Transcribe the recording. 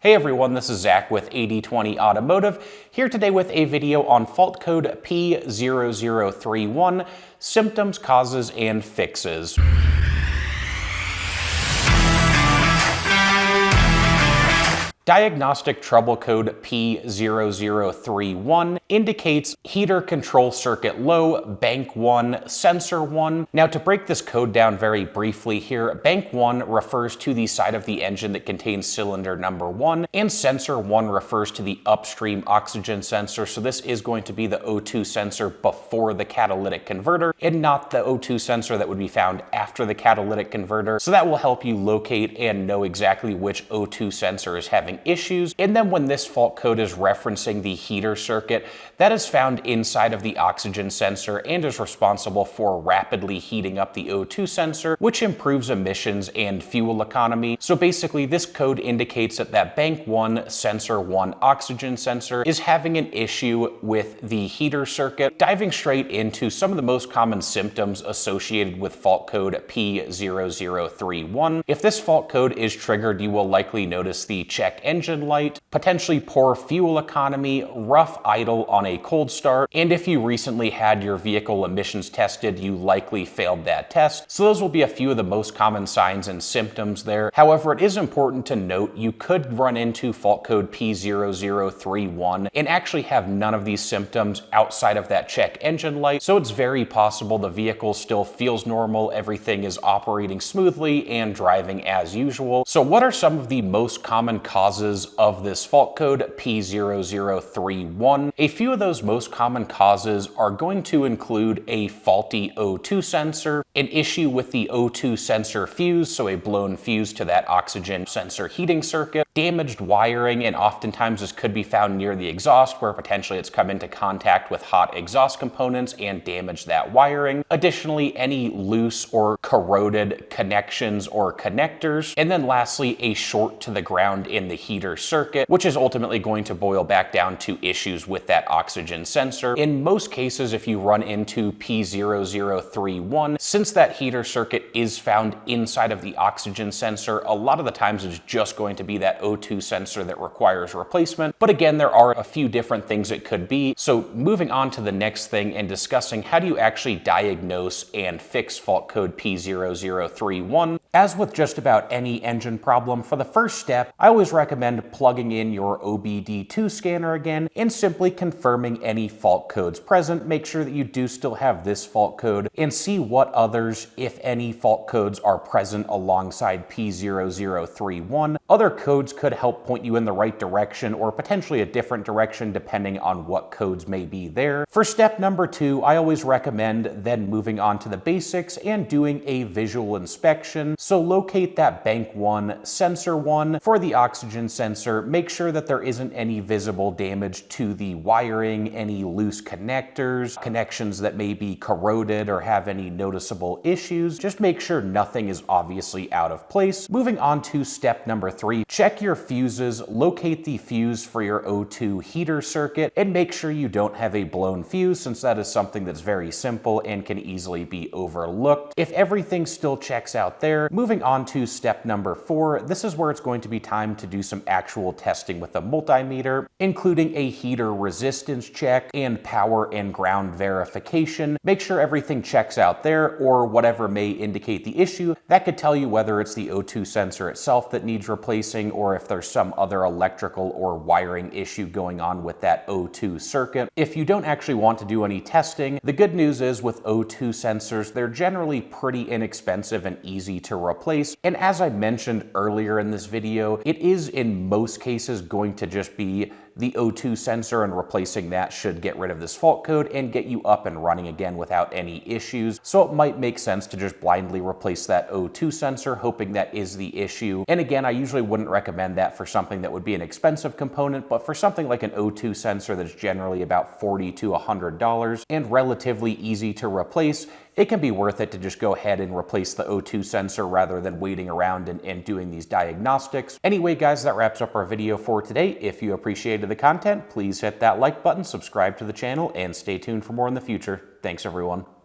Hey everyone, this is Zach with 8020 Automotive, here today with a video on fault code P0031, symptoms, causes, and fixes. Diagnostic trouble code P0031 indicates heater control circuit low, bank 1, sensor 1. Now to break this code down very briefly here, bank 1 refers to the side of the engine that contains cylinder number 1, and sensor 1 refers to the upstream oxygen sensor, so this is going to be the O2 sensor before the catalytic converter, and not the O2 sensor that would be found after the catalytic converter, so that will help you locate and know exactly which O2 sensor is having issues. And then when this fault code is referencing the heater circuit, that is found inside of the oxygen sensor and is responsible for rapidly heating up the O2 sensor, which improves emissions and fuel economy. So basically this code indicates that that bank 1, sensor 1 oxygen sensor is having an issue with the heater circuit. Diving straight into some of the most common symptoms associated with fault code P0031. If this fault code is triggered, you will likely notice the check engine light, potentially poor fuel economy, rough idle on a cold start, and if you recently had your vehicle emissions tested, you likely failed that test. So those will be a few of the most common signs and symptoms there. However, it is important to note you could run into fault code P0031 and actually have none of these symptoms outside of that check engine light. So it's very possible the vehicle still feels normal, everything is operating smoothly and driving as usual. So what are some of the most common causes of this fault code P0031? A few of those most common causes are going to include a faulty O2 sensor, an issue with the O2 sensor fuse, so a blown fuse to that oxygen sensor heating circuit, damaged wiring, and oftentimes this could be found near the exhaust where potentially it's come into contact with hot exhaust components and damaged that wiring. Additionally, any loose or corroded connections or connectors. And then lastly, a short to the ground in the heater circuit, which is ultimately going to boil back down to issues with that oxygen sensor. In most cases, if you run into P0031, since that heater circuit is found inside of the oxygen sensor, a lot of the times it's just going to be that O2 sensor that requires replacement. But again, there are a few different things it could be. So moving on to the next thing and discussing how do you actually diagnose and fix fault code P0031. As with just about any engine problem, for the first step, I always recommend plugging in your OBD2 scanner again and simply confirming any fault codes present. Make sure that you do still have this fault code and see what others, if any, fault codes are present alongside P0031. Other codes could help point you in the right direction or potentially a different direction depending on what codes may be there. For step number 2, I always recommend then moving on to the basics and doing a visual inspection. So locate that bank 1, sensor 1 for the oxygen sensor. Make sure that there isn't any visible damage to the wiring, any loose connectors, connections that may be corroded or have any noticeable issues. Just make sure nothing is obviously out of place. Moving on to step number 3, check your fuses, locate the fuse for your O2 heater circuit, and make sure you don't have a blown fuse, since that is something that's very simple and can easily be overlooked. If everything still checks out there, moving on to step number 4, this is where it's going to be time to do some actual testing with a multimeter, including a heater resistance check and power and ground verification. Make sure everything checks out there, or whatever may indicate the issue. That could tell you whether it's the O2 sensor itself that needs replacing, or if there's some other electrical or wiring issue going on with that O2 circuit. If you don't actually want to do any testing, the good news is with O2 sensors, they're generally pretty inexpensive and easy to replace. And as I mentioned earlier in this video, it is in most cases going to just be the O2 sensor, and replacing that should get rid of this fault code and get you up and running again without any issues. So it might make sense to just blindly replace that O2 sensor, hoping that is the issue. And again, I usually wouldn't recommend that for something that would be an expensive component, but for something like an O2 sensor that's generally about $40 to $100 and relatively easy to replace, it can be worth it to just go ahead and replace the O2 sensor rather than waiting around and doing these diagnostics. Anyway, guys, that wraps up our video for today. If you appreciated the content, please hit that like button, subscribe to the channel, and stay tuned for more in the future. Thanks, everyone.